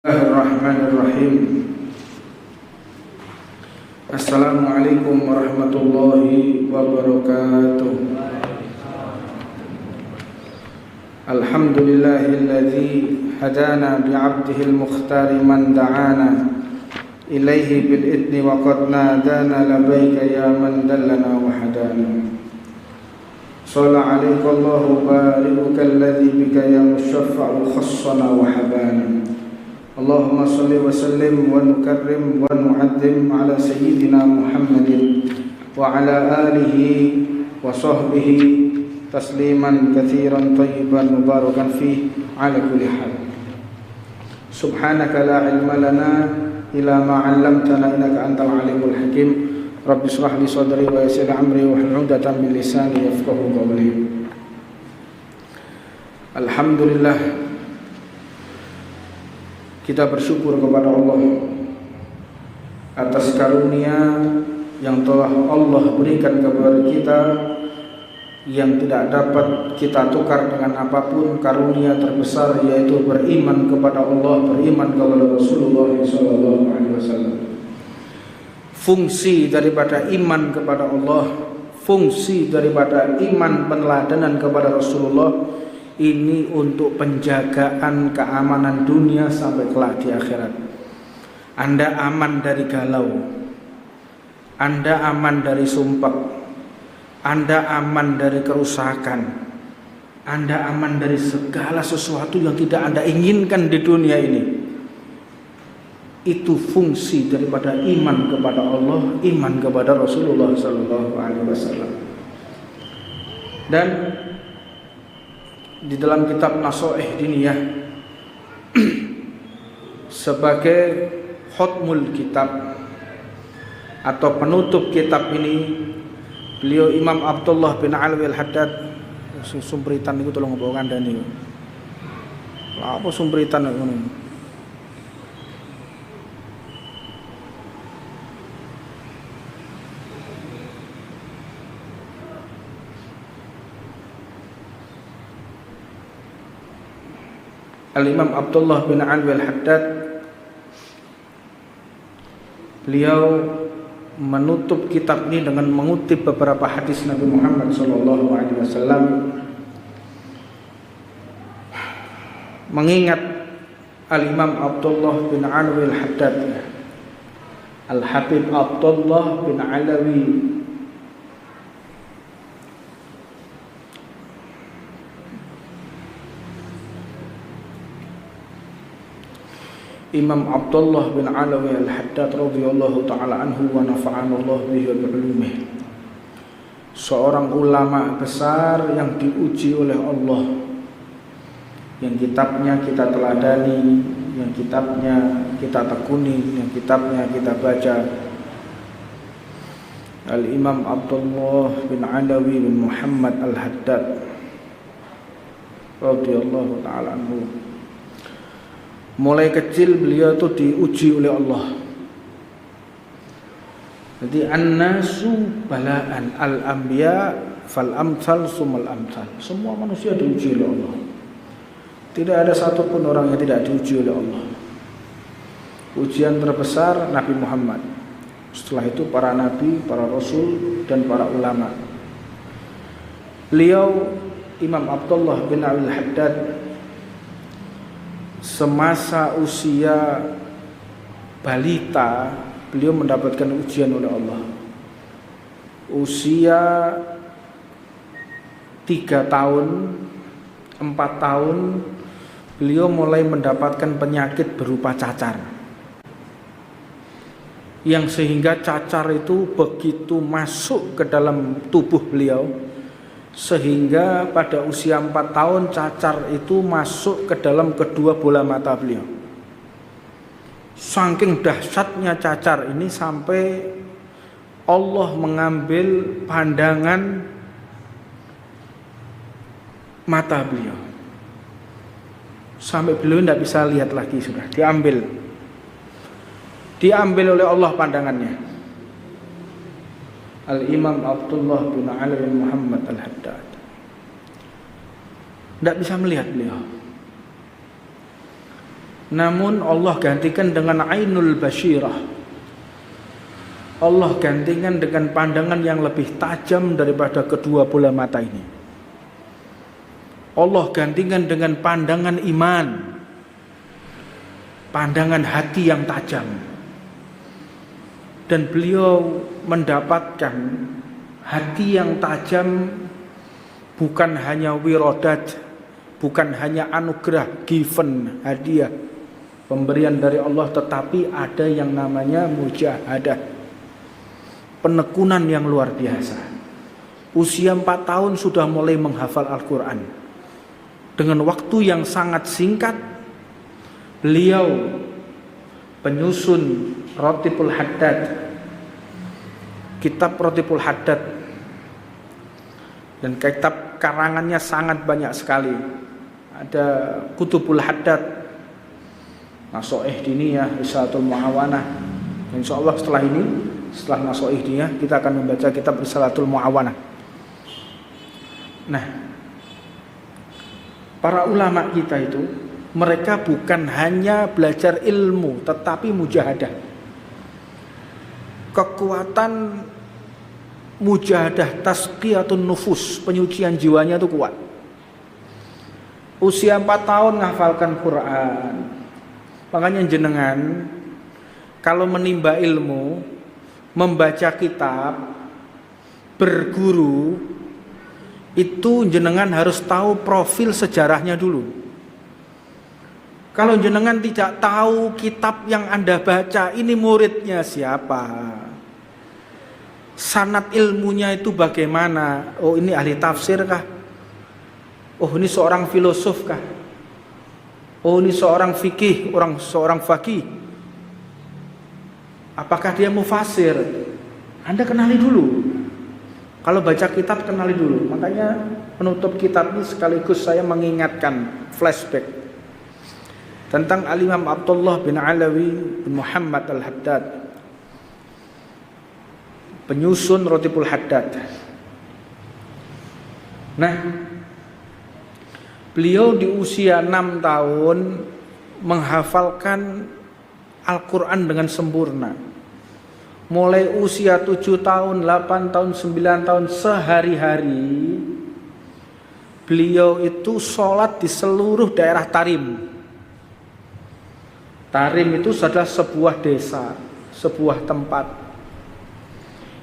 Bismillahirrahmanirrahim. Assalamualaikum warahmatullahi wabarakatuh. Alhamdulillahilladzi hadana bi'abdihil mukhtari man da'ana ilaihi bil idni wa qad nadana labaika ya man dallana wa hadana. Shalla alaika Allahu bari'uka alladzi bika ya musyaffa'u khassana wa habana. Allahumma salli wa sallim wa nukarrim wa nu'adzim ala sayyidina Muhammadin wa ala alihi wa sahbihi tasliman katsiran tayyiban mubarakan fi ala kulli hal. Subhanaka la ilma lana illa ma 'allamtana innaka antal alimul hakim. Rabbi shrah li sadri wa yassir amri wahlul 'uqdatam min lisani yafqahu qawli. Alhamdulillah, kita bersyukur kepada Allah atas karunia yang telah Allah berikan kepada kita, yang tidak dapat kita tukar dengan apapun. Karunia terbesar yaitu beriman kepada Allah, beriman kepada Rasulullah SAW. Fungsi daripada iman kepada Allah, fungsi daripada iman peneladanan kepada Rasulullah ini untuk penjagaan keamanan dunia sampai kelak di akhirat. Anda aman dari galau, Anda aman dari sumpah, Anda aman dari kerusakan, Anda aman dari segala sesuatu yang tidak Anda inginkan di dunia ini. Itu fungsi daripada iman kepada Allah, iman kepada Rasulullah SAW. Dan di dalam kitab Nasha'ih Diniyah sebagai khutmul kitab atau penutup kitab ini, beliau Imam Abdullah bin Alwi Al-Haddad, sumpritan itu tolong bawa kandani. Apa sumpritan ngono? Al-Imam Abdullah bin Alwi Al-Haddad, beliau menutup kitab ini dengan mengutip beberapa hadis Nabi Muhammad SAW, mengingat Al-Imam Abdullah bin Alwi Al-Haddad, Al-Habib Abdullah bin Alawi Imam Abdullah bin Alawi Al-Haddad radhiyallahu ta'ala anhu wa nafa'anallahu bihi wa bi'ulumihi, seorang ulama besar yang diuji oleh Allah, yang kitabnya kita teladani, yang kitabnya kita tekuni, yang kitabnya kita baca. Al-Imam Abdullah bin Alawi bin Muhammad Al-Haddad radhiyallahu ta'ala anhu, mulai kecil beliau itu diuji oleh Allah. Jadi an-nasu balaan, al-anbiya fal amsal sumal amsal. Semua manusia diuji oleh Allah. Tidak ada satupun orang yang tidak diuji oleh Allah. Ujian terbesar Nabi Muhammad, setelah itu para nabi, para rasul, dan para ulama. Beliau Imam Abdullah bin Al-Haddad semasa usia balita, beliau mendapatkan ujian oleh Allah. Usia 3 tahun, 4 tahun, beliau mulai mendapatkan penyakit berupa cacar, yang sehingga cacar itu begitu masuk ke dalam tubuh beliau, sehingga pada usia 4 tahun cacar itu masuk ke dalam kedua bola mata beliau. Saking dahsyatnya cacar ini sampai Allah mengambil pandangan mata beliau, sampai beliau tidak bisa lihat lagi, sudah diambil oleh Allah pandangannya. Al-Imam Abdullah bin Ali bin Muhammad Al-Haddad tidak bisa melihat beliau. Namun Allah gantikan dengan ainul basyirah. Allah gantikan dengan pandangan yang lebih tajam daripada kedua bola mata ini. Allah gantikan dengan pandangan iman, pandangan hati yang tajam. Dan beliau mendapatkan hati yang tajam, bukan hanya wirodat, bukan hanya anugerah, given, hadiah, pemberian dari Allah, tetapi ada yang namanya mujahadah, penekunan yang luar biasa. Usia 4 tahun sudah mulai menghafal Al-Quran. Dengan waktu yang sangat singkat, beliau penyusun Ratibul Haddad, kitab Ratibul Haddad, dan kitab karangannya sangat banyak sekali. Ada Kutubul Haddad, Nasoih Diniyah, Risalatul Muawanah. Insyaallah setelah Nasoih Diniyah kita akan membaca kitab Risalatul Muawanah. Nah, para ulama kita itu, mereka bukan hanya belajar ilmu, tetapi mujahadah. Kekuatan mujahadah, tazkiyatun nufus, penyucian jiwanya itu kuat. Usia 4 tahun menghafalkan Quran. Makanya jenengan kalau menimba ilmu, membaca kitab, berguru, itu jenengan harus tahu profil sejarahnya dulu. Kalau jenengan tidak tahu kitab yang Anda baca, ini muridnya siapa, sanad ilmunya itu bagaimana, oh ini ahli tafsir kah, oh ini seorang filosof kah, oh ini seorang fikih, seorang faqih, apakah dia mufasir, Anda kenali dulu. Kalau baca kitab kenali dulu. Makanya penutup kitab ini sekaligus saya mengingatkan flashback tentang Al-Imam Abdullah bin Alawi bin Muhammad Al-Haddad, penyusun Ratibul Haddad. Nah, beliau di usia 6 tahun menghafalkan Al-Quran dengan sempurna. Mulai usia 7 tahun, 8 tahun, 9 tahun, sehari-hari beliau itu sholat di seluruh daerah Tarim. Tarim itu adalah sebuah desa, sebuah tempat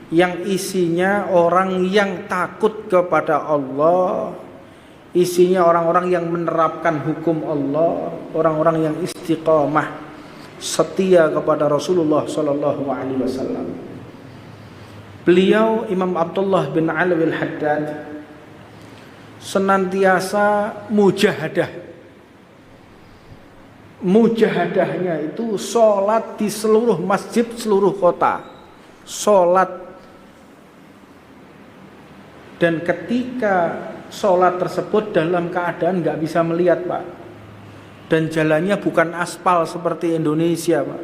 yang isinya orang yang takut kepada Allah, isinya orang-orang yang menerapkan hukum Allah, orang-orang yang istiqamah, setia kepada Rasulullah sallallahu alaihi wasallam. Beliau Imam Abdullah bin Alawi Al-Haddad senantiasa mujahadah. Mujahadahnya itu sholat di seluruh masjid, seluruh kota, sholat. Dan ketika sholat tersebut dalam keadaan gak bisa melihat, Pak, dan jalannya bukan aspal seperti Indonesia, Pak.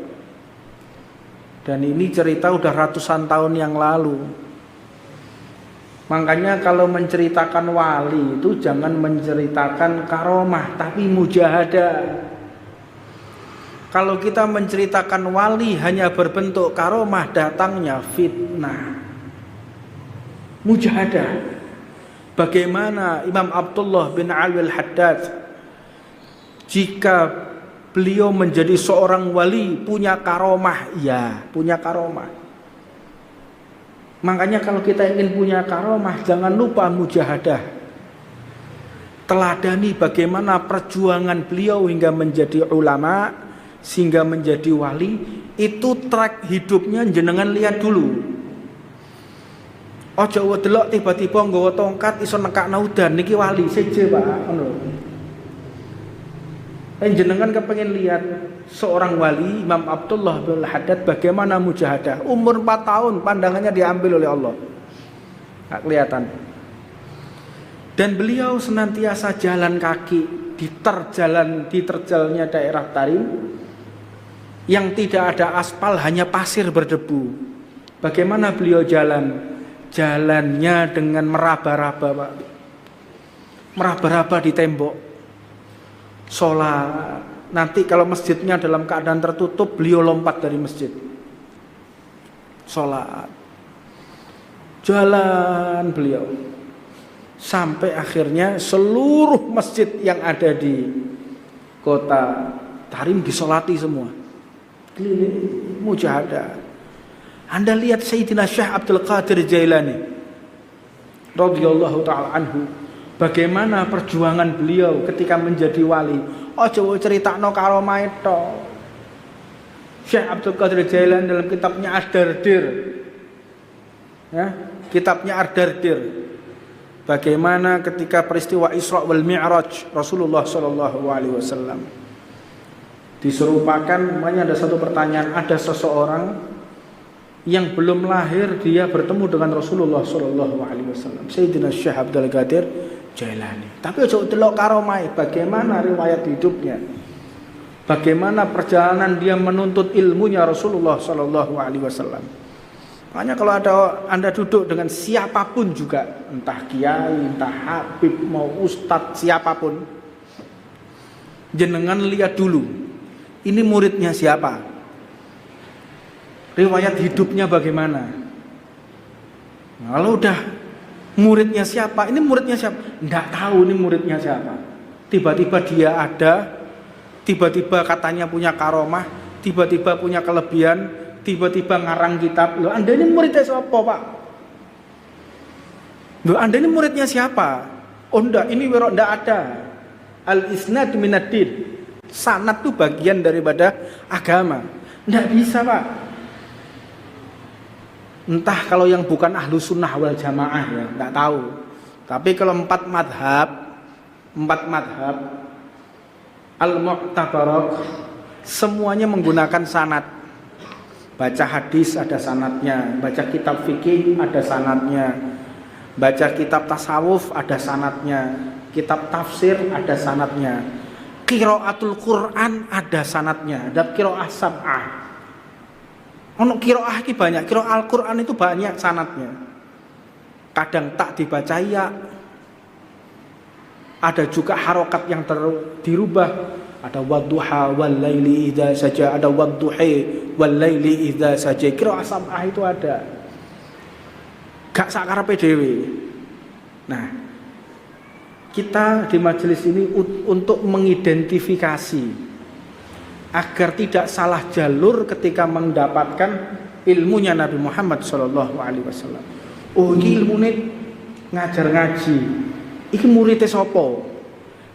Dan ini cerita udah ratusan tahun yang lalu. Makanya kalau menceritakan wali itu jangan menceritakan karomah, tapi mujahadah. Kalau kita menceritakan wali hanya berbentuk karomah, datangnya fitnah. Mujahadah. Bagaimana Imam Abdullah bin Alawi Al-Haddad, jika beliau menjadi seorang wali, punya karomah, ya, punya karomah. Makanya kalau kita ingin punya karomah, jangan lupa mujahadah. Teladani bagaimana perjuangan beliau hingga menjadi ulama, sehingga menjadi wali. Itu track hidupnya jenengan lihat dulu. Ojo delok tiba-tiba nggawa tongkat iso nekakno udan, niki wali seje, Pak, ngono. Jenengan kepengen lihat seorang wali Imam Abdullah bin Haddad bagaimana mujahadah. Umur 4 tahun pandangannya diambil oleh Allah. Nggak kelihatan. Dan beliau senantiasa jalan kaki di terjalnya daerah Tarim yang tidak ada aspal, hanya pasir berdebu. Bagaimana beliau jalan? Jalannya dengan meraba-raba, Pak. Meraba-raba di tembok. Sholat nanti kalau masjidnya dalam keadaan tertutup, beliau lompat dari masjid. Sholat. Jalan beliau. Sampai akhirnya seluruh masjid yang ada di kota Tarim disolati semua. Keliling mujahadah. Anda lihat Sayyidina Syekh Abdul Qadir Jailani radhiyallahu taala anhu, bagaimana perjuangan beliau ketika menjadi wali. Aja critakno karomah itu. Syekh Abdul Qadir Jailani dalam kitabnya Ad-Dardir, ya, kitabnya Ad-Dardir, bagaimana ketika peristiwa Isra wal Mi'raj Rasulullah sallallahu alaihi wasallam diserupakan. Makanya ada satu pertanyaan, ada seseorang yang belum lahir dia bertemu dengan Rasulullah sallallahu alaihi wasallam, Sayyidina Syekh Abdul Qadir Jailani. Tapi aja delok karomah, bagaimana riwayat hidupnya, bagaimana perjalanan dia menuntut ilmunya Rasulullah sallallahu alaihi wasallam. Makanya kalau Anda duduk dengan siapapun juga, entah kiai, entah habib, mau ustadz, siapapun, jenengan lihat dulu, ini muridnya siapa, riwayat hidupnya bagaimana. Nah, kalau udah muridnya siapa, ini muridnya siapa, nggak tahu ini muridnya siapa. Tiba-tiba dia ada, tiba-tiba katanya punya karomah, tiba-tiba punya kelebihan, tiba-tiba ngarang kitab. Loh, Anda ini muridnya siapa, Pak? Loh, Anda ini muridnya siapa? Oh enggak, ini enggak ada. Al-isnad minaddin. Sanad itu bagian daripada agama. Enggak bisa, Pak. Entah kalau yang bukan ahlu sunnah wal jamaah ya, enggak tahu. Tapi kalau empat madhab al-mu'tabarak semuanya menggunakan sanad. Baca hadis ada sanadnya, baca kitab fikih ada sanadnya, baca kitab tasawuf ada sanadnya, kitab tafsir ada sanadnya, qiraatul Quran ada sanadnya, ada qiraah sab'ah. Ono qiraah iki banyak, qiraah Al-Qur'an itu banyak sanadnya. Kadang tak dibaca ya. Ada juga harokat yang dirubah. Ada wadduha wal laili idza saja, ada wadduhi wal laili idza saja. Qiraah sab'ah itu ada. Gak sakarepe dhewe. Nah, kita di majelis ini untuk mengidentifikasi agar tidak salah jalur ketika mendapatkan ilmunya Nabi Muhammad sallallahu alaihi wasallam. Oh, iki ilmune ngajar ngaji. Iki muridnya sapa?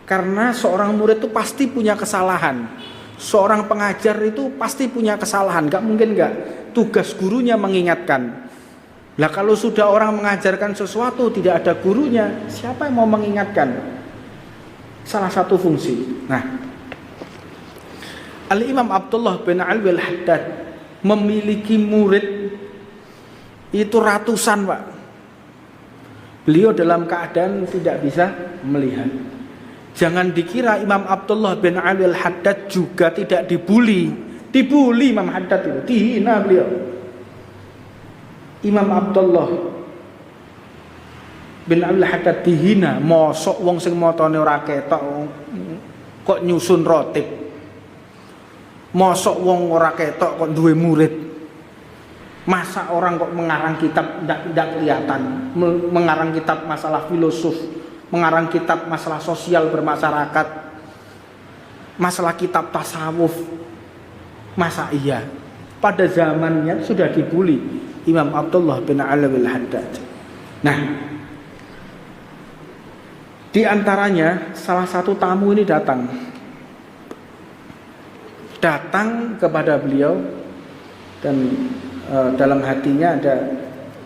Karena seorang murid itu pasti punya kesalahan. Seorang pengajar itu pasti punya kesalahan, enggak mungkin enggak. Tugas gurunya mengingatkan. Lah kalau sudah orang mengajarkan sesuatu tidak ada gurunya, siapa yang mau mengingatkan? Salah satu fungsi. Nah, Al-Imam Abdullah bin Alwi Al-Haddad memiliki murid itu ratusan, Pak. Beliau dalam keadaan tidak bisa melihat. Jangan dikira Imam Abdullah bin Alwi Al-Haddad juga tidak dibuli. Dibuli Imam Haddad itu, dihina beliau. Imam Abdullah bin Alwi Al-Haddad dihina, mosok wong sing motone ora ketok kok nyusun rotib. Mosok wong ora ketok kok duwe murid. Masa orang kok mengarang kitab tidak kelihatan, mengarang kitab masalah filosof, mengarang kitab masalah sosial bermasyarakat, masalah kitab tasawuf. Masa iya? Pada zamannya sudah dibuli Imam Abdullah bin Alwi Al-Haddad. Nah, di antaranya salah satu tamu ini datang kepada beliau dan dalam hatinya ada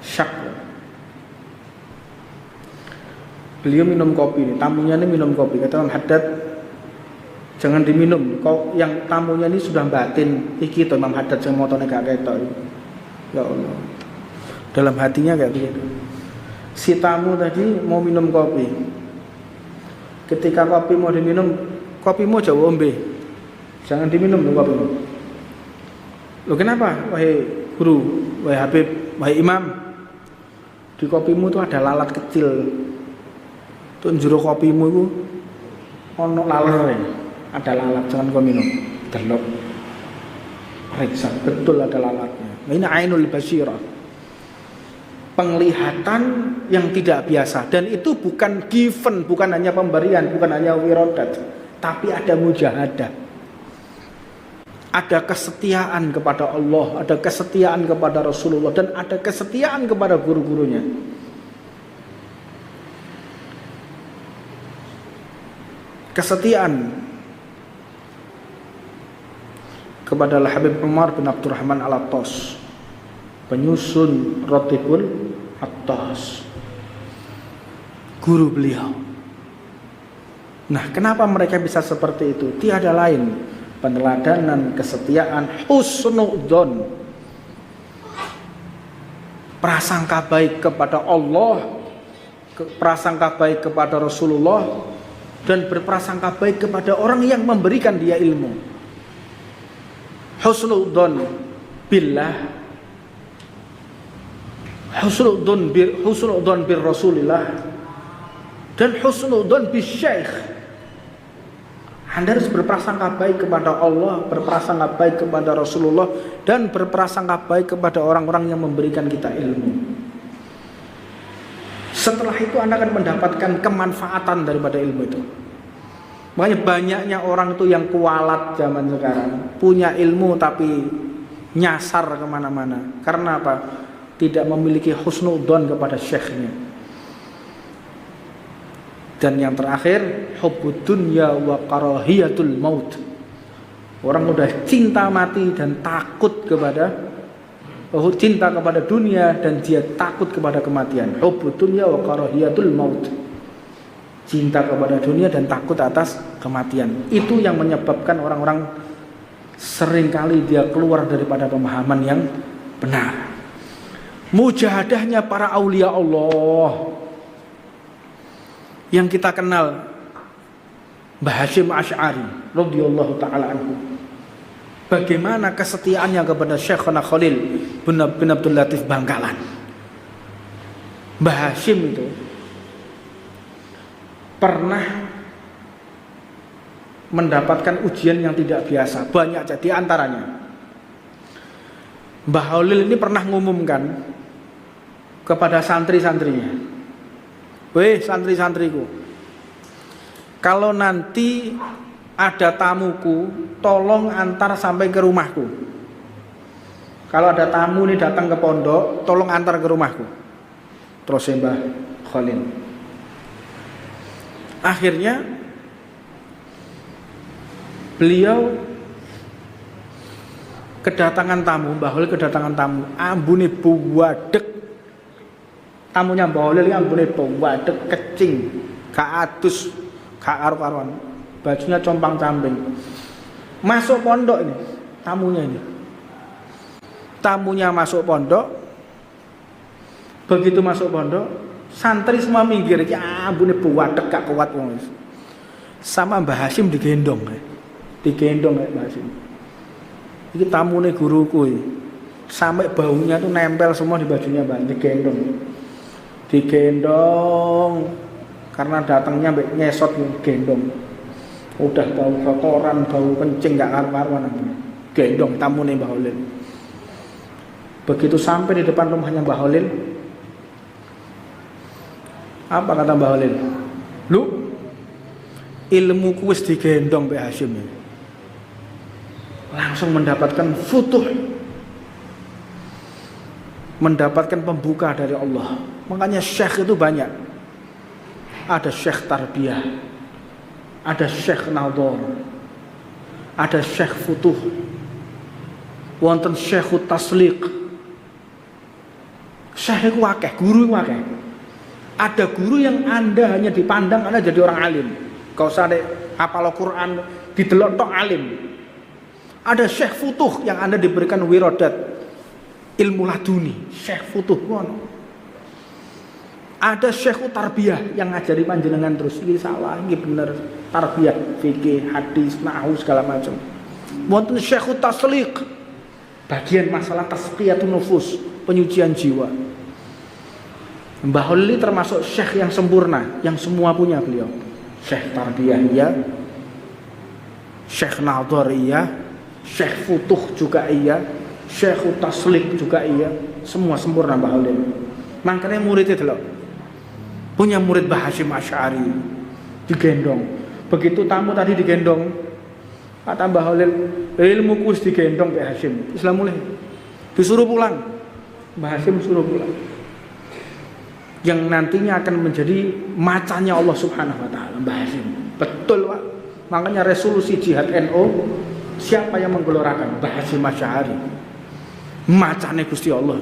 syak. Beliau minum kopi, tamunya ini minum kopi. Kata Imam Haddad, jangan diminum. Kau yang tamunya ini sudah batin. Iki to Imam Haddad sing motone gak ketok. Ya Allah. Dalam hatinya kayak begitu. Si tamu tadi mau minum kopi. Ketika kopi mau diminum, kopimu jauh ombe. Jangan diminum kopimu. Loh kenapa? Wahai guru, wahai habib, wahai imam, di kopimu itu ada lalat kecil. Tuh njero kopimu itu ono laler, Ada lalat, jangan kau minum. Delok, periksa betul ada lalatnya. Nah, ini ainul basirah, penglihatan yang tidak biasa. Dan itu bukan given, bukan hanya pemberian, bukan hanya wirodat, tapi ada mujahadah, ada kesetiaan kepada Allah, ada kesetiaan kepada Rasulullah, dan ada kesetiaan kepada guru-gurunya. Kesetiaan kepada Habib Umar bin Abdurrahman Al-Attas, penyusun Ratibul Attas, guru beliau. Nah, kenapa mereka bisa seperti itu? Tiada lain, peneladanan, kesetiaan, husnudzon, prasangka baik kepada Allah, prasangka baik kepada Rasulullah, dan berprasangka baik kepada orang yang memberikan dia ilmu. Husnudzon billah, husnudzon bir Rasulillah, dan husnudzon bis syekh. Anda harus berprasangka baik kepada Allah, berprasangka baik kepada Rasulullah, dan berprasangka baik kepada orang-orang yang memberikan kita ilmu. Setelah itu Anda akan mendapatkan kemanfaatan daripada ilmu itu. Makanya banyaknya orang itu yang kualat zaman sekarang, punya ilmu tapi nyasar kemana-mana. Karena apa? Tidak memiliki husnudzon kepada syekhnya. Dan yang terakhir, hubbud dunya wa karahiyatul maut. Orang udah cinta mati dan takut kepada cinta kepada dunia, dan dia takut kepada kematian. Hubbud dunya wa karahiyatul maut. Cinta kepada dunia dan takut atas kematian. Itu yang menyebabkan orang-orang seringkali dia keluar daripada pemahaman yang benar. Mujahadahnya para aulia Allah yang kita kenal, Mbah Hasyim Asy'ari radhiyallahu taala anhu. Bagaimana kesetiaannya kepada Syekhana Khalil bin Abdul Latif Bangkalan. Mbah Hasyim itu pernah mendapatkan ujian yang tidak biasa, banyak jadi antaranya. Mbah Khalil ini pernah mengumumkan kepada santri-santrinya, "Weh santri-santriku, kalau nanti ada tamuku, tolong antar sampai ke rumahku. Kalau ada tamu nih datang ke pondok, tolong antar ke rumahku." Terus Mbah Khalil. Akhirnya beliau kedatangan tamu, Mbah Khalil kedatangan tamu, ambune buwadeg. Tamunya Mbah Khalil ambune buwadeg, kecing, gak adus, gak karu-karuan. Bajunya compang-camping. Masuk pondok ini, tamunya ini. Tamunya masuk pondok. Begitu masuk pondok, santri semua minggir, ya ambune buwadeg gak kuat wong. Sama Mbah Hasyim digendong. Digendong Mbah Hasyim. Iki tamune guruku iki. Sampai baunya tuh nempel semua di bajunya Mbah, digendong. Digendong karena datangnya mbek nyesot gendong. Udah bau kotoran, bau kencing gak karu-karuan. Gendong tamune Mbah Khalil. Begitu sampai di depan rumahnya Mbah Khalil, apa kata Mbah Khalil? "Lu, ilmuku wis digendong Mbah Hasyim." Langsung mendapatkan futuh, mendapatkan pembuka dari Allah. Makanya syekh itu banyak. Ada syekh tarbiyah, ada syekh nadhar, ada syekh futuh, wonten syekh tasliq. Syekh itu akeh, guru itu akeh. Ada guru yang Anda hanya dipandang Anda jadi orang alim. Kau sadek hafal Al-Quran, didelok tok alim. Ada syekh futuh yang Anda diberikan wirodat, ilmu laduni, syekh futuh. Ada syekh tarbiyah yang ngajari panjenengan terus, ini salah, ini benar, tarbiyah, fikih, hadis, nahwu segala macam. Wonten syekh tasliq, bagian masalah tazkiyatun nufus, penyucian jiwa. Mbah Khalil termasuk syekh yang sempurna, yang semua punya beliau. Syekh tarbiyah ya, Syekh Nadhar iya, Syekh Futuh juga iya, Syekh Taslik juga iya, semua sempurna Mbah Holil. Makanya muridnya delok. Punya murid Mbah Hasyim Asy'ari digendong. Begitu tamu tadi digendong, kata Mbah Holil, ilmu kus digendong Mbah Hasyim. Islam mulai disuruh pulang. Mbah Hasyim suruh pulang. Yang nantinya akan menjadi macannya Allah Subhanahu wa taala, Mbah Hasyim. Betul, Pak. Makanya resolusi jihad NU, siapa yang menggelorakan? Mbah Hasyim Asy'ari. Macane Gusti Allah.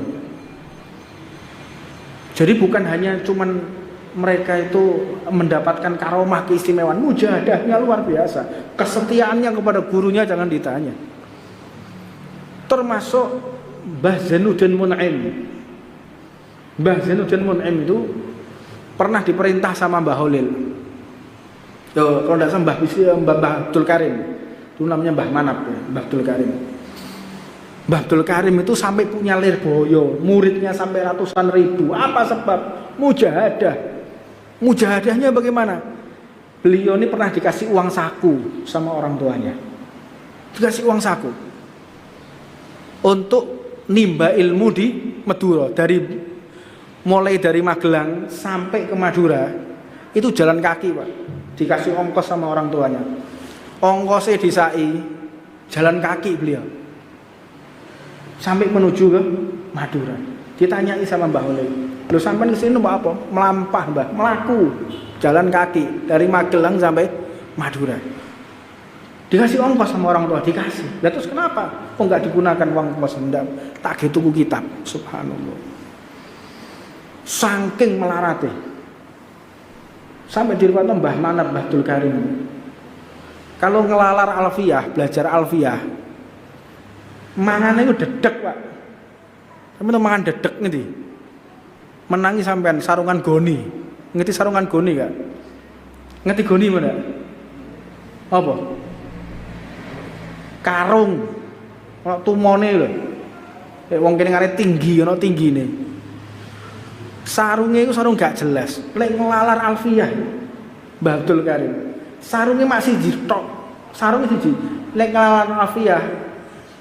Jadi bukan hanya cuman mereka itu mendapatkan karomah keistimewaan, mujahadahnya luar biasa, kesetiaannya kepada gurunya jangan ditanya. Termasuk Mbah Zainuddin Mun'im. Mbah Zainuddin Mun'im itu pernah diperintah sama Mbah Holil. Kalau tidak salah Mbah Abdul Karim, itu namanya Mbah Manap ya, Mbah Abdul Karim. Mbah Abdul Karim itu sampai punya Lirboyo, muridnya sampai ratusan ribu. Apa sebab? Mujahadah. Mujahadahnya bagaimana? Beliau ini pernah dikasih uang saku sama orang tuanya. Dikasih uang saku untuk nimba ilmu di Madura. Mulai dari Magelang sampai ke Madura itu jalan kaki, Pak. Dikasih ongkos sama orang tuanya. Ongkosnya disai, jalan kaki beliau sampai menuju ke Madura. Ditanyai sama Mbah Holil, "Lho sampean kesini mbak apa?" "Melampah, Mbah." "Melaku jalan kaki dari Magelang sampai Madura." Dikasih ongkos sama orang tua, dikasih. Lah terus kenapa? Kok enggak digunakan uang ongkos? Enggak, tak gitu tuku kitab. Subhanallah. Saking melarate. Sampai diriwayatkan Mbah Manap, Mbah Abdul Karim. Kalau ngelalar alfiyah, belajar alfiyah, mangannya itu dedek, Pak. Sampai itu mangan dedek ngerti. Menangi sampean sarungan goni. Ngerti sarungan goni gak? Ngerti goni mana? Apa? Karung. Ono tumone lho. Wong kene ngare tinggi, ono tinggine. Sarungnya itu sarung gak jelas. Lek ngelalar alfiyah Mbah Abdul Karim, sarungnya masih jitok. Sarungnya siji. Lek ngelalar alfiyah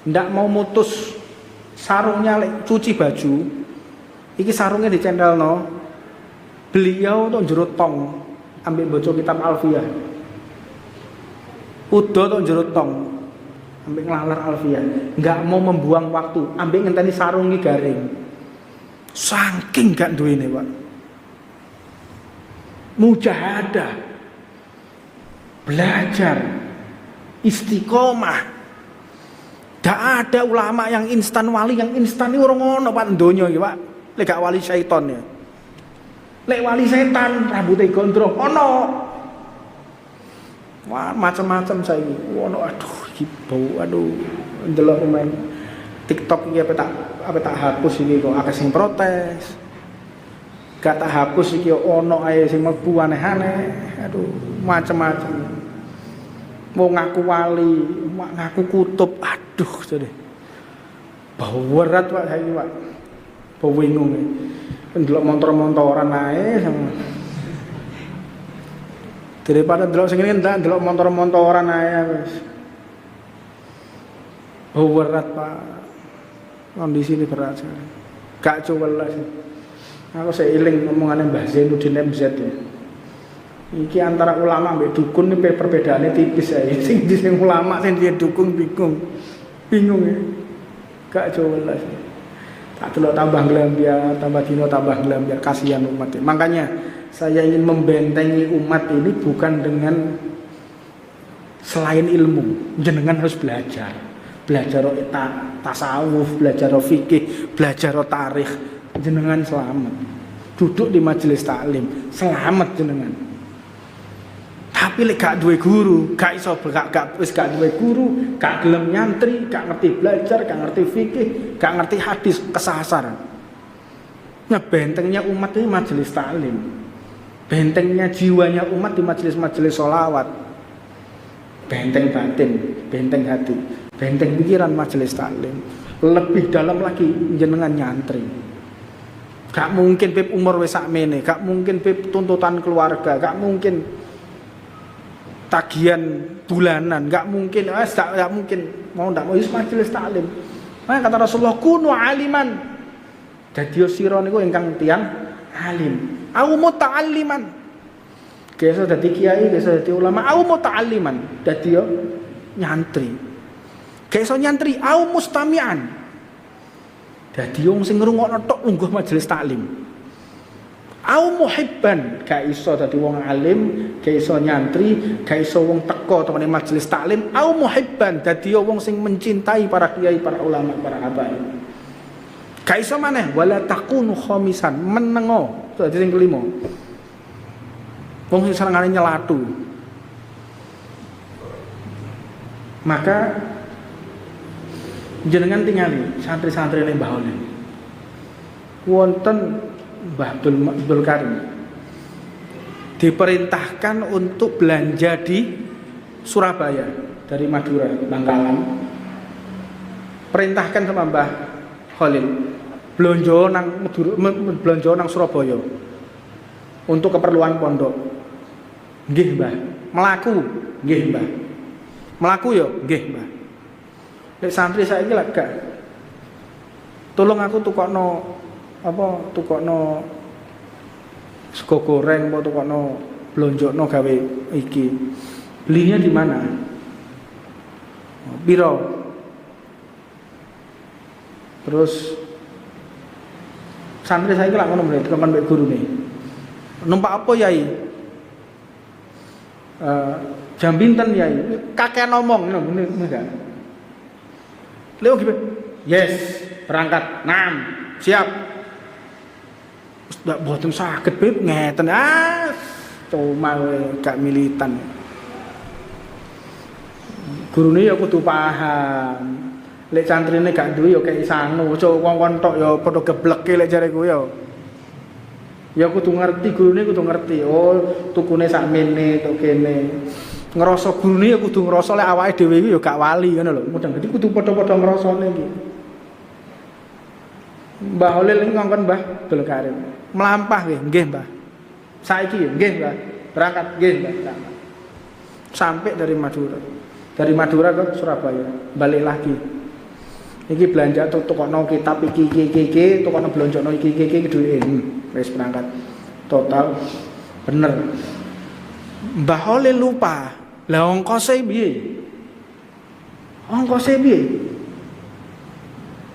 ndak mau mutus sarungnya, lek cuci baju iki sarungnya dicentelno, beliau tuh jero tong ambil baca kitab alfiyah, udo tuh jero tong ambil ngelalar alfiyah, nggak mau membuang waktu ambil ngenteni sarungi garing, saking gak duwene, Pak. Mujahadah, belajar, istiqomah. Gak ada ulama yang instan wali, yang instan ini orang ono Pak donya iki, Pak. Lek gak wali syaiton ya. Lek wali setan rambutnya gondrong ono. Wah, macam-macam saiki. Ono aduh iki bau, aduh ndelok main TikTok iki apa tak hapus iki kok akeh sing protes. Gak tak hapus iki ono ae sing mlebu aneh-aneh. Aduh, macam-macam. Mau ngaku wali, mau ngaku kutub, aduh jadi bau berat, Pak, saya ini, Pak. Bau bingung ya. Ndelok motor-motoran ae sama. Daripada ndelok sing ngene ndak ndelok motor-motoran ae wis. Bau berat, Pak. Kondisi ini berat sekali. Gak cuwelas. Aku seiling ngomongane Mbah Zainuddin MZ ya. Iki antara ulama mbek dukun ini perbedaannya tipis ya. Sing ulama sing dia dukun bingung ya. Gak jelas. Tak delok tambah gelambiar, tambah dino tambah gelambiar, kasihan umat. Makanya saya ingin membentengi umat ini bukan dengan selain ilmu. Jenengan harus belajar. Belajar tasawuf, belajar fikih, belajar tarikh. Jenengan selamat. Duduk di majelis taklim, selamat jenengan. Tapi lek gak duwe guru, gak iso gak duwe guru, gak gelem nyantri, gak ngerti belajar, gak ngerti fikih, gak ngerti hadis, kesasar. Nah, bentengnya umat ini majelis taklim. Bentengnya jiwanya umat di majelis-majelis sholawat. Benteng batin, benteng hati, benteng pikiran majelis taklim. Lebih dalam lagi jenengan nyantri. Gak mungkin pip umur wis sakmene, gak mungkin pip tuntutan keluarga, gak mungkin. tagihan bulanan, enggak mungkin, enggak mungkin. Mau ndak mau majelis taklim. Maka kata Rasulullah, kunu aliman. Dadi sira niku ingkang tiyang alim. Au muta'alliman. Kaya dadi kiai, kaya dadi ulama, au muta'alliman. Dadi yo nyantri. Kaya nyantri, au mustami'an. Dadi wong sing ngrungokno tok lungguh majelis taklim. Au muhibban, gak iso dadi wong alim, gak iso nyantri, gak iso wong teko temene majelis taklim. Au muhibban, dadi wong sing mencintai para kiai, para ulama, para habaib. Gak iso maneh wala takunu khamisan, menengo. Dadi sing kelima. Wong sing senengane nyelatu. Maka jenengan tingali santri-santri ning Mbah Oleh. Wonten Mbah Abdul Karim diperintahkan untuk belanja di Surabaya dari Madura, Bangkalan. Perintahkan sama Mbah Khalil blonjo nang Surabaya untuk keperluan pondok. Nggih, Mbah. Melaku, nggih, Mbah. Melaku yo, nggih, Mbah. Nek santri saiki lak gak. Tolong aku tukokno sego goreng, apa tukokno blonjokno gawe iki. Belinya di mana? Piro? Terus santri saiki lak ngono mrene tekan mbek gurune. Numpak apa Yai? Jam pinten Yai? Kakek ngomong ngono enggak? Leo gitu. Yes, berangkat. 6, siap. Ndak boten saged Beb ngeten. Cuma gak militan. Gurune ya kudu paham. Lek santrine gak duwe ya kei sanu, aja wong-wong tok ya padha gebleke lek jareku ya. Ya kudu ngerti, gurune kudu ngerti. Oh, tukune sakmene, tok kene. Ngerasa gurune ya kudu ngerasa lek awake dhewe iki ya gak wali ngono lho. Mudah-mudahan kudu padha-padha ngrasane iki. Mbah Holil ngongkon Mbah Abdul Karim. Melampah nggih, Mbah. Saiki nggih, Mbah. Berangkat nggih, Mbah. Sampai dari Madura. Dari Madura ke Surabaya, balik lagi. Iki belanja tukokno kitab iki, tukokno blonjono iki duwe. Wis berangkat. Total bener. Mbah Holil lupa. Lah ongkose piye? Ongkose piye?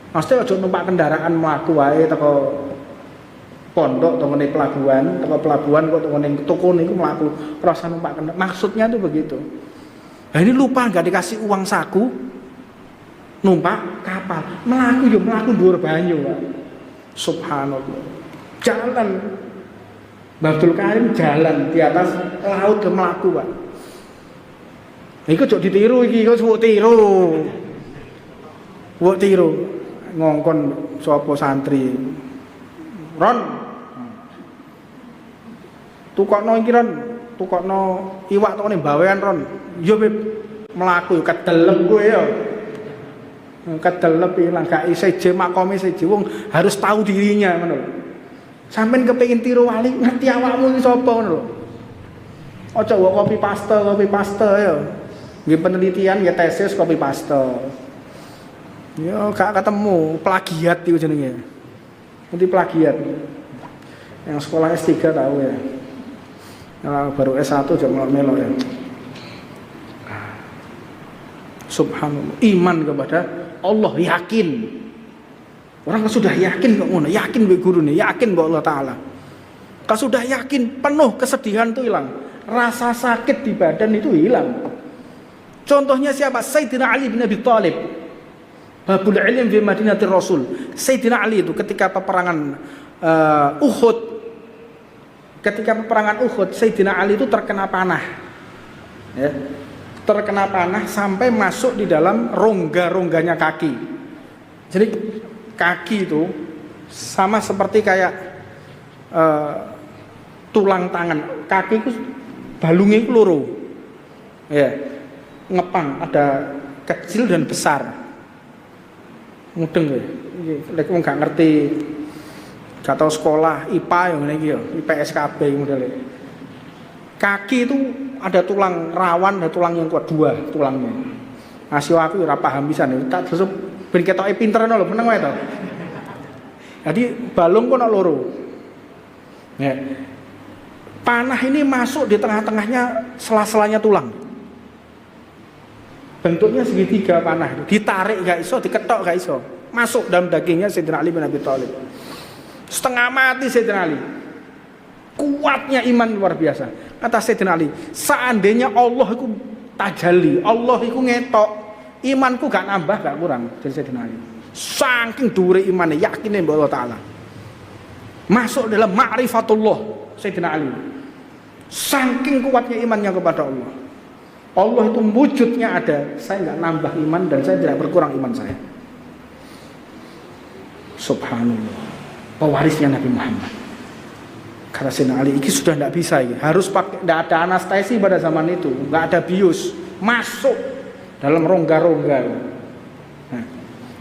Mesti aja numpak kendaraan mlaku wae teko pondok teko ning pelabuhan, teko pelabuhan kok teko ning toko niku mlaku, rasa numpak kendaraan. Maksudnya itu begitu. Nah ini lupa enggak dikasih uang saku numpak kapal. Mlaku yo mlaku dhuwur banyu, Pak. Subhanallah. Jalan Mbah Abdul Karim jalan di atas laut ke mlaku, Pak. Iku jok ditiru iki, kok suwuk tiru. Wuk tiru. Ngongkon sapa santri. Ron. Tukokno iki Ron, tukokno iwak tokone bawean Ron. Yo Beb, mlaku yo kedelep kowe yo. Kedelep ilang gak seje makome seje wong harus tahu dirinya ngono lho. Sampeyan kepengin tiru wali ngerti awakmu iki sapa ngono lho. Aja wae copy paste yo. Nggih penelitian ya tesis copy paste. Ya gak ketemu, plagiat itu jenenge. Nanti plagiat. Yang sekolah S3 tahu ya. Yang baru S1 aja melok-melok ya. Subhanallah, iman kepada Allah, yakin. Orang kalau sudah yakin kok ngono, yakin mbek gurune, yakin mbek Allah taala. Kalau sudah yakin, penuh kesedihan itu hilang. Rasa sakit di badan itu hilang. Contohnya siapa? Sayyidina Ali bin Abi Thalib. Babul ilm fi Madinatir Rasul. Sayyidina Ali itu ketika peperangan Uhud. Ketika peperangan Uhud, Sayyidina Ali itu terkena panah. Ya. Terkena panah sampai masuk di dalam rongga-rongganya kaki. Jadi kaki itu sama seperti kayak tulang tangan. Kaki itu balungnya itu loro. Ya. Ngepang, ada kecil dan besar. Mudeng ya. Lek wong gak ngerti, gak tau sekolah IPA yang ngene iki ya, IPS KB modele. Kaki itu ada tulang rawan, ada tulang yang kuat, 2 tulangnya. Asio aku ora paham pisan. Tak terus ben ketoke pinter lho, meneng wae to. Jadi balung kok ana loro. Ya. Panah ini masuk di tengah-tengahnya sela-selanya tulang. Bentuknya segitiga panah itu. Ditarik gak iso, diketok gak iso. Masuk dalam dagingnya Sayyidina Ali bin Abi Thalib. Setengah mati Sayyidina Ali. Kuatnya iman luar biasa. Kata Sayyidina Ali, seandainya Allah itu tajalli, Allah itu ngetok, imanku gak nambah gak kurang. Dari Sayyidina Ali. Saking dhuwure imane, yakine mbek Allah Ta'ala. Masuk dalam ma'rifatullah Sayyidina Ali. Saking kuatnya imannya kepada Allah. Allah itu wujudnya ada. Saya nggak nambah iman dan saya tidak berkurang iman saya. Subhanallah. Pewarisnya Nabi Muhammad. Kata Sayyidina Ali, ini sudah tidak bisa ya. Harus pakai, tidak ada anestesi pada zaman itu, nggak ada bius, masuk dalam rongga-rongga. Nah,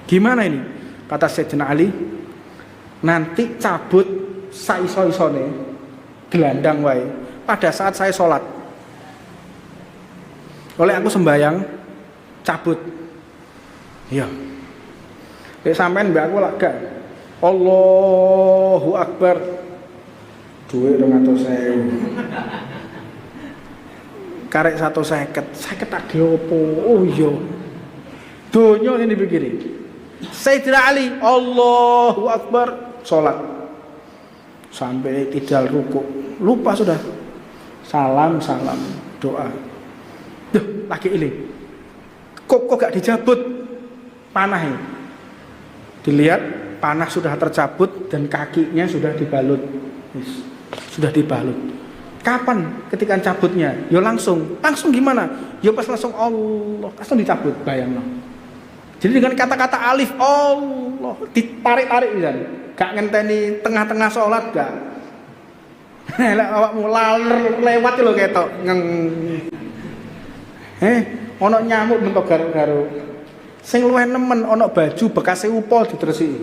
gimana ini? Kata Sayyidina Ali, nanti cabut saiso-isone, gelandang wae. Pada saat saya sholat, oleh aku sembayang, cabut. Iya. Sampean mbak aku lagak. Allahu Akbar. Duit 200.000. Karek 150. Saya tak opo. Oh iya. Donya ini dipikirin. Sayyidina Ali, Allahu Akbar, sholat. Sampai tidal ruku. Lupa sudah. Salam, doa. Duh, lagi ini. Kok gak dijabut panahnya? Dilihat panah sudah tercabut dan kakinya sudah dibalut. Sudah dibalut. Kapan ketika cabutnya? Ya langsung gimana? Ya pas langsung Allah, langsung dicabut, bayangno. Jadi dengan kata-kata alif Allah ditarik-tarik bisa. Gak ngenteni tengah-tengah sholat gak. Lek awakmu laler lewat lho ketok. Ono nyamuk bentuk garu-garu. Sing luwih nemen ono baju bekas upol ditresiki.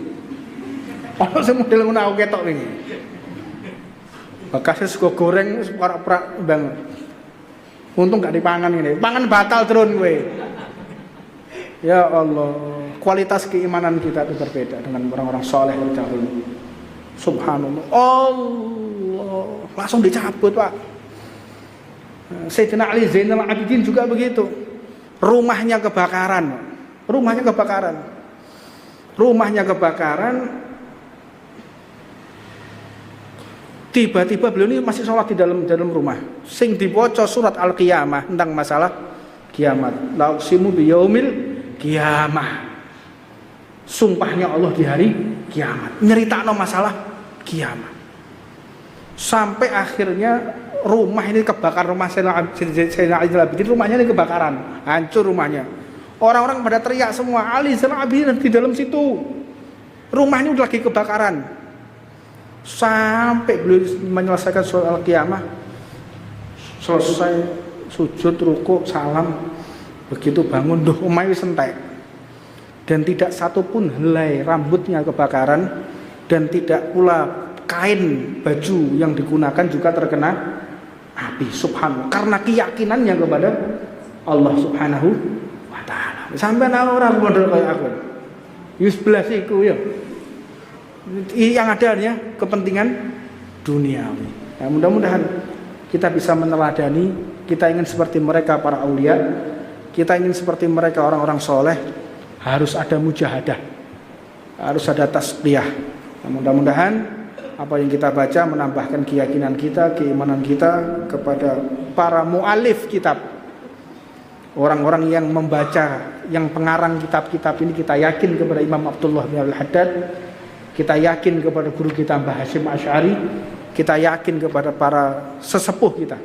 Ono sing model ngono aku ketok wingi. Bekas sego goreng prak-prak bang. Untung gak dipangan ngene. Pangan batal turun kowe. Ya Allah, kualitas keimanan kita itu berbeda dengan orang-orang soleh terdahulu. Subhanallah. Allah, langsung dicabut, Pak. Sayyidina Ali Zainal Abidin juga begitu. Rumahnya kebakaran. Tiba-tiba beliau ini masih sholat di dalam rumah. Sing dibaca surat Al-Qiyamah tentang masalah kiamat. La uqsimu biyaumil kiamah. Sumpahnya Allah di hari kiamat. Nyeritakno masalah kiamat. Sampai akhirnya rumah ini kebakar, rumah Sayyidina Ali Zainal Abidin, rumahnya ini kebakaran, hancur rumahnya. Orang-orang pada teriak semua, Ali Zainal Abidin di dalam situ. Rumahnya udah lagi kebakaran. Sampai beliau menyelesaikan surat Al-Qiyamah, selesai sujud, ruku, salam, begitu bangun, omah wis entek. Dan tidak satu pun helai rambutnya kebakaran, dan tidak pula kain baju yang digunakan juga terkena api. Subhanallah, karena keyakinannya kepada Allah Subhanahu wa ta'ala. Sampai orang model kayak aku yus belas iku ya. Yang ada hanya kepentingan duniawi. Nah, mudah-mudahan kita bisa meneladani, kita ingin seperti mereka para aulia, kita ingin seperti mereka orang-orang soleh, harus ada mujahadah, harus ada tasqiyah. Nah, mudah-mudahan apa yang kita baca menambahkan keyakinan kita, keimanan kita kepada para mu'alif kitab, orang-orang yang membaca, yang pengarang kitab-kitab ini. Kita yakin kepada Imam Abdullah bin Al-Haddad, kita yakin kepada guru kita Mbah Hasyim Asy'ari, kita yakin kepada para sesepuh kita,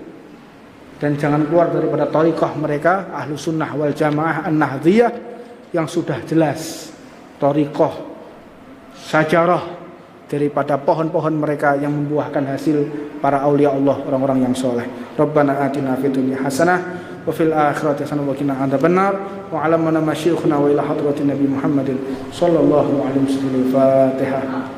dan jangan keluar daripada thariqah mereka Ahlus Sunnah wal Jamaah An-Nahdhiyah yang sudah jelas thariqah sajarah daripada pohon-pohon mereka yang membuahkan hasil para aulia Allah, orang-orang yang soleh. Rabbana atina fid dunya hasanah wa fil akhirati hasanah wa qina adzabannar wa 'allamna masyikhuna wa ila hadratin Nabi Muhammadin sallallahu alaihi wasallam. Fatihah.